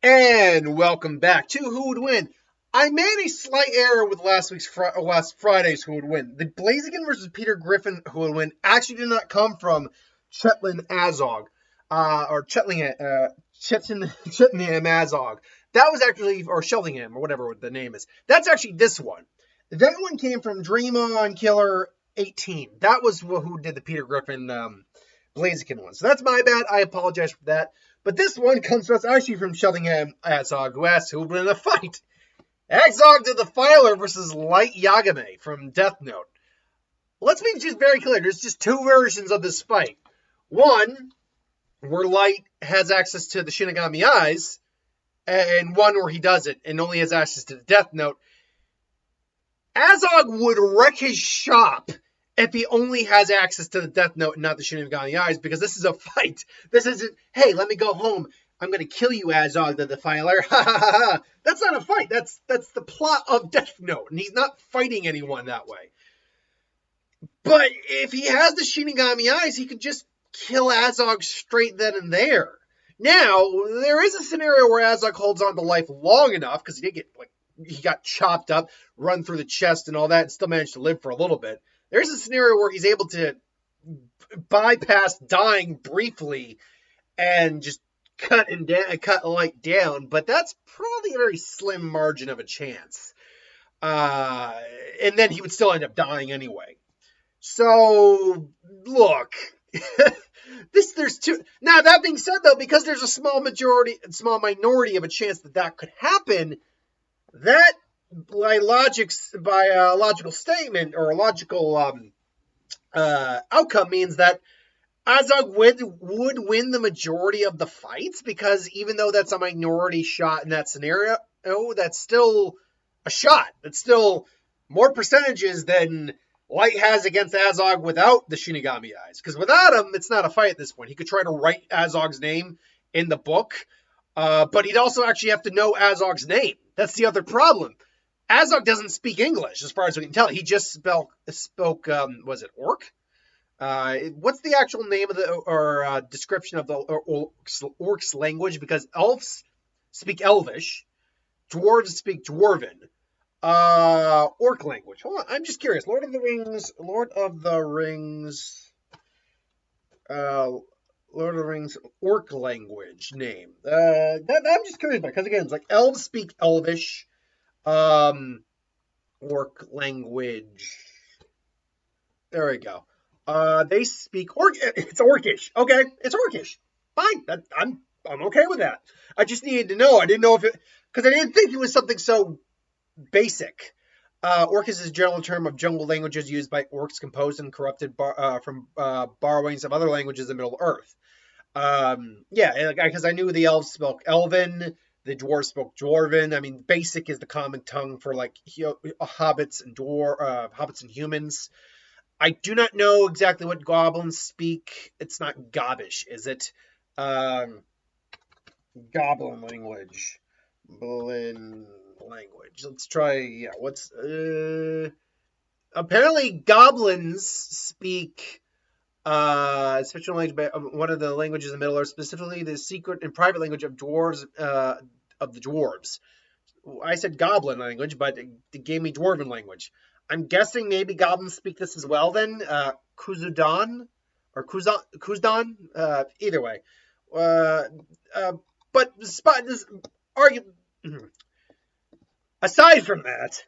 And welcome back to Who Would Win. I made a slight error with last Friday's Who Would Win. The Blaziken versus Peter Griffin Who Would Win actually did not come from Chetland Azog, or Chetlingham Azog. That was actually, or Shellingham, or whatever the name is. That's actually this one. That one came from Dream On Killer 18. That was who did the Peter Griffin Blaziken one. So that's my bad. I apologize for that. But this one comes to us actually from Shellingham Azog, who asked who would win in a fight. Azog the Defiler versus Light Yagami from Death Note. Let's be just very clear. There's just two versions of this fight. One, where Light has access to the Shinigami eyes, and one where he doesn't and only has access to the Death Note. Azog would wreck his shop if he only has access to the Death Note and not the Shinigami eyes, because this is a fight. This isn't, hey, let me go home. I'm going to kill you, Azog the Defiler. Ha ha ha ha. That's not a fight. That's the plot of Death Note, and he's not fighting anyone that way. But if he has the Shinigami eyes, he could just kill Azog straight then and there. Now, there is a scenario where Azog holds on to life long enough, because he did get, he got chopped up, run through the chest and all that, and still managed to live for a little bit. There's a scenario where he's able to bypass dying briefly and just cut Light down, but that's probably a very slim margin of a chance. And then he would still end up dying anyway. So, look, there's two. Now, that being said, though, because there's a small minority of a chance that could happen, that by logical statement or a logical outcome means that Azog would win the majority of the fights, because even though that's a minority shot in that scenario, that's still a shot. That's still more percentages than Light has against Azog without the Shinigami eyes. Because without him, it's not a fight at this point. He could try to write Azog's name in the book, but he'd also actually have to know Azog's name. That's the other problem. Azog doesn't speak English, as far as we can tell. He just spoke was it Orc? What's the actual name of or description of the Orc's language? Because elves speak Elvish, dwarves speak Dwarven. Orc language. Hold on, I'm just curious. Lord of the Rings Orc language name. I'm just curious about, because again, it's like elves speak Elvish. Orc language. There we go. They speak Orc. It's Orcish. Okay, it's Orcish. Fine. I'm okay with that. I just needed to know. I didn't know if it, because I didn't think it was something so basic. Orcish is a general term of jungle languages used by orcs, composed and corrupted from borrowings of other languages in Middle-earth. Yeah, because I knew the elves spoke Elven. The dwarves spoke Dwarven. I mean, basic is the common tongue for hobbits and humans. I do not know exactly what goblins speak. It's not Gobbish, is it? Goblin language. Let's try. Yeah, what's apparently goblins speak special language, one of the languages in Middle Earth, specifically the secret and private language of dwarves, of the dwarves. I said goblin language, but it gave me dwarven language. I'm guessing maybe goblins speak this as well then. Kuzdan or Kuzdan. Either way. But this argument. Aside from that,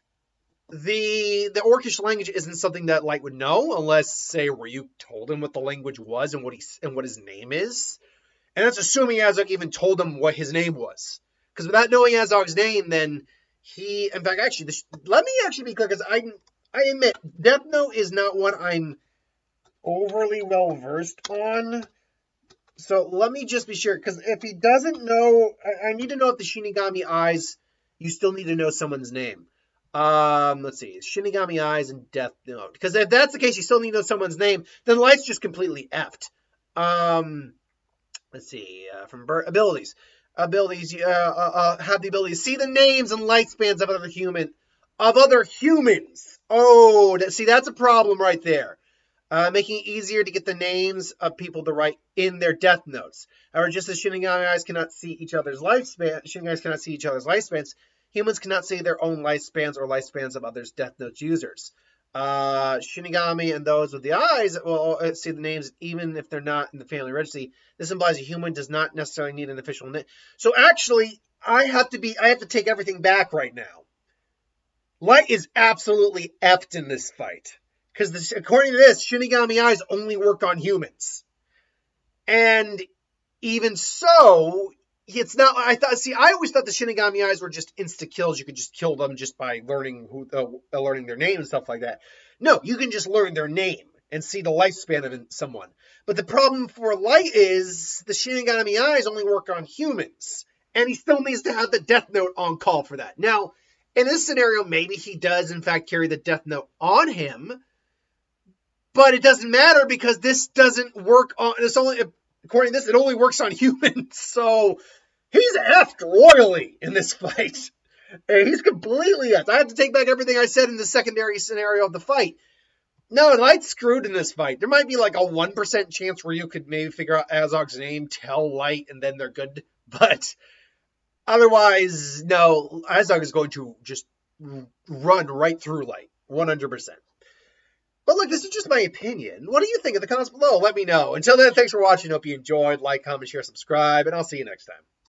the Orcish language isn't something that Light would know, unless, say, where you told him what the language was and what his name is. And that's assuming Azog even told him what his name was. Because without knowing Azog's name, then he, in fact, actually, let me actually be clear, because I admit, Death Note is not what I'm overly well versed on. So let me just be sure, because if he doesn't know, I need to know if the Shinigami eyes, you still need to know someone's name. Let's see, Shinigami eyes and Death Note. Because if that's the case, you still need to know someone's name, then Light's just completely effed. Let's see, from abilities. Abilities, have the ability to see the names and lifespans of other humans. Oh, see, that's a problem right there. making it easier to get the names of people to write in their death notes. However, just as Shinigami eyes cannot see each other's lifespans, humans cannot see their own lifespans or lifespans of others' death notes users. Shinigami and those with the eyes will see the names even if they're not in the family registry. This implies a human does not necessarily need an official name. So actually, I have to take everything back right now. Light is absolutely effed in this fight. Because according to this, Shinigami eyes only work on humans. And even so, it's not. I always thought the Shinigami eyes were just insta kills. You could just kill them just by learning their name and stuff like that. No, you can just learn their name and see the lifespan of someone. But the problem for Light is the Shinigami eyes only work on humans, and he still needs to have the Death Note on call for that. Now, in this scenario, maybe he does in fact carry the Death Note on him, but it doesn't matter because this doesn't work on. According to this, it only works on humans. So he's effed royally in this fight. He's completely effed. I have to take back everything I said in the secondary scenario of the fight. No, Light's screwed in this fight. There might be like a 1% chance where you could maybe figure out Azog's name, tell Light, and then they're good. But otherwise, no, Azog is going to just run right through Light, 100%. But look, this is just my opinion. What do you think in the comments below? Let me know. Until then, thanks for watching. Hope you enjoyed. Like, comment, share, subscribe, and I'll see you next time.